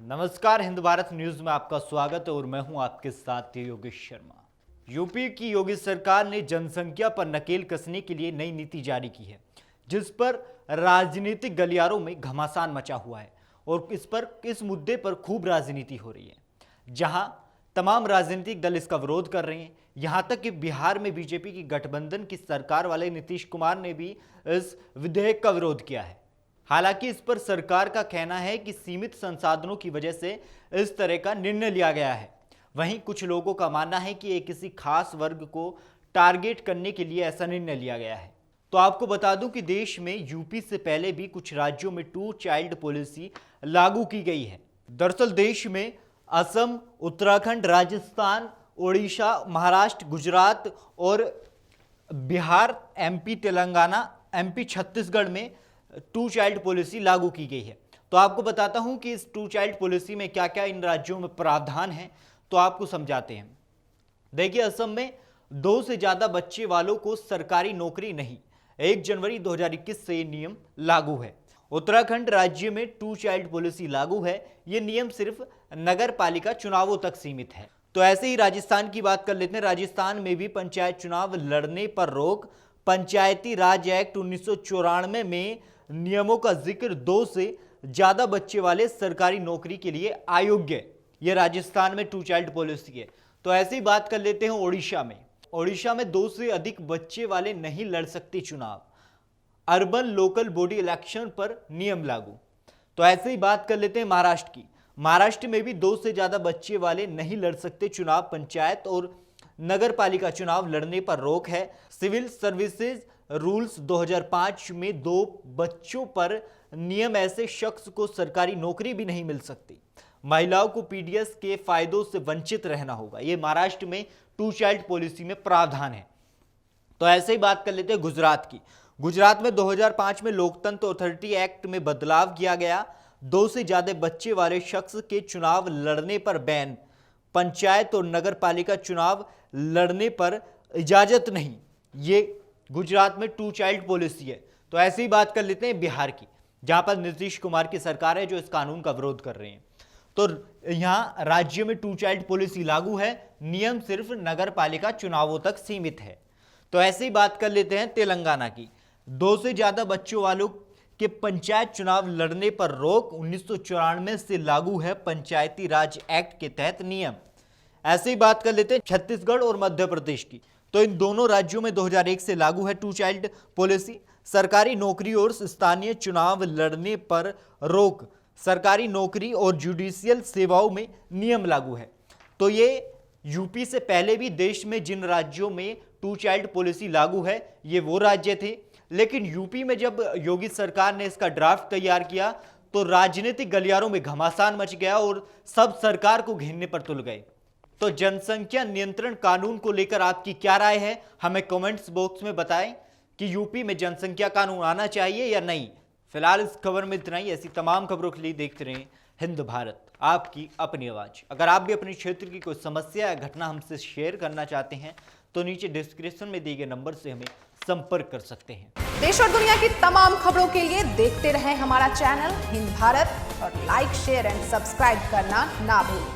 नमस्कार, हिंद भारत न्यूज में आपका स्वागत है और मैं हूं आपके साथ योगेश शर्मा। यूपी की योगी सरकार ने जनसंख्या पर नकेल कसने के लिए नई नीति जारी की है, जिस पर राजनीतिक गलियारों में घमासान मचा हुआ है और इस मुद्दे पर खूब राजनीति हो रही है। जहां तमाम राजनीतिक दल इसका विरोध कर रहे हैं, यहां तक कि बिहार में बीजेपी की गठबंधन की सरकार वाले नीतीश कुमार ने भी इस विधेयक का विरोध किया है। हालांकि इस पर सरकार का कहना है कि सीमित संसाधनों की वजह से इस तरह का निर्णय लिया गया है। वहीं कुछ लोगों का मानना है कि ये किसी खास वर्ग को टारगेट करने के लिए ऐसा निर्णय लिया गया है। तो आपको बता दूं कि देश में यूपी से पहले भी कुछ राज्यों में 2 चाइल्ड पॉलिसी लागू की गई है। दरअसल देश में असम, उत्तराखंड, राजस्थान, ओडिशा, महाराष्ट्र, गुजरात और बिहार, एमपी तेलंगाना, एमपी छत्तीसगढ़ में 2 चाइल्ड पॉलिसी लागू की गई है। तो आपको बताता हूं कि इस 2 चाइल्ड पॉलिसी में क्या क्या इन राज्यों में प्रावधान है, तो आपको समझाते हैं। देखिए, असम में 2 से ज्यादा बच्चे वालों को सरकारी नौकरी नहीं, 1 जनवरी 2021 से ये नियम लागू है। उत्तराखंड राज्य में 2 चाइल्ड पॉलिसी लागू है। ये नियम सिर्फ नगर पालिका चुनावों तक सीमित है। तो ऐसे ही राजस्थान की बात कर लेते हैं। राजस्थान में भी पंचायत चुनाव लड़ने पर रोक। पंचायती राज एक्ट 1994 में नियमों का जिक्र 2 से ज्यादा बच्चे वाले सरकारी नौकरी के लिए अयोग्य। यह राजस्थान में 2 चाइल्ड पॉलिसी है। तो ऐसी बात कर लेते हैं ओडिशा में। ओडिशा में 2 से अधिक बच्चे वाले नहीं लड़ सकते चुनाव। अर्बन लोकल बॉडी इलेक्शन पर नियम लागू। तो ऐसे ही बात कर लेते हैं महाराष्ट्र की। महाराष्ट्र में भी 2 से ज्यादा बच्चे वाले नहीं लड़ सकते चुनाव। पंचायत और नगर पालिका चुनाव लड़ने पर रोक है। सिविल सर्विसेज रूल्स 2005 में 2 बच्चों पर नियम, ऐसे शख्स को सरकारी नौकरी भी नहीं मिल सकती। महिलाओं को पीडीएस के फायदों से वंचित रहना होगा। यह महाराष्ट्र में 2 चाइल्ड पॉलिसी में प्रावधान है। तो ऐसे ही बात कर लेते हैं गुजरात की। गुजरात में 2005 में लोकतंत्र अथॉरिटी एक्ट में बदलाव किया गया। 2 से ज्यादा बच्चे वाले शख्स के चुनाव लड़ने पर बैन। पंचायत और नगर पालिका चुनाव लड़ने पर इजाजत नहीं। ये गुजरात में 2 चाइल्ड पॉलिसी है। तो ऐसे ही बात कर लेते हैं बिहार की, जहां पर नीतीश कुमार की सरकार है जो इस कानून का विरोध कर रहे हैं। तो यहां राज्य में 2 चाइल्ड पॉलिसी लागू है। नियम सिर्फ नगर पालिका चुनावों तक सीमित है। तो ऐसे ही बात कर लेते हैं तेलंगाना की। 2 से ज्यादा बच्चों वालों के पंचायत चुनाव लड़ने पर रोक। 1994 से लागू है पंचायती राज एक्ट के तहत नियम। ऐसे ही बात कर लेते हैं छत्तीसगढ़ और मध्य प्रदेश की। तो इन दोनों राज्यों में 2001 से लागू है 2 चाइल्ड पॉलिसी। सरकारी नौकरी और स्थानीय चुनाव लड़ने पर रोक। सरकारी नौकरी और जुडिशियल सेवाओं में नियम लागू है। तो ये यूपी से पहले भी देश में जिन राज्यों में 2 चाइल्ड पॉलिसी लागू है, ये वो राज्य थे। लेकिन यूपी में जब योगी सरकार ने इसका ड्राफ्ट तैयार किया तो राजनीतिक गलियारों में घमासान मच गया और सब सरकार को घेरने पर तुल गए। तो जनसंख्या नियंत्रण कानून को लेकर आपकी क्या राय है, हमें कमेंट्स बॉक्स में बताएं कि यूपी में जनसंख्या कानून आना चाहिए या नहीं। फिलहाल इस खबर में इतना ही। ऐसी तमाम खबरों के लिए देखते रहें हिंद भारत, आपकी अपनी आवाज। अगर आप भी अपने क्षेत्र की कोई समस्या या घटना हमसे शेयर करना चाहते हैं तो नीचे डिस्क्रिप्शन में दिए गए नंबर से हमें संपर्क कर सकते हैं। देश और दुनिया की तमाम खबरों के लिए देखते रहें हमारा चैनल हिंद भारत और लाइक, शेयर एंड सब्सक्राइब करना ना भूलें।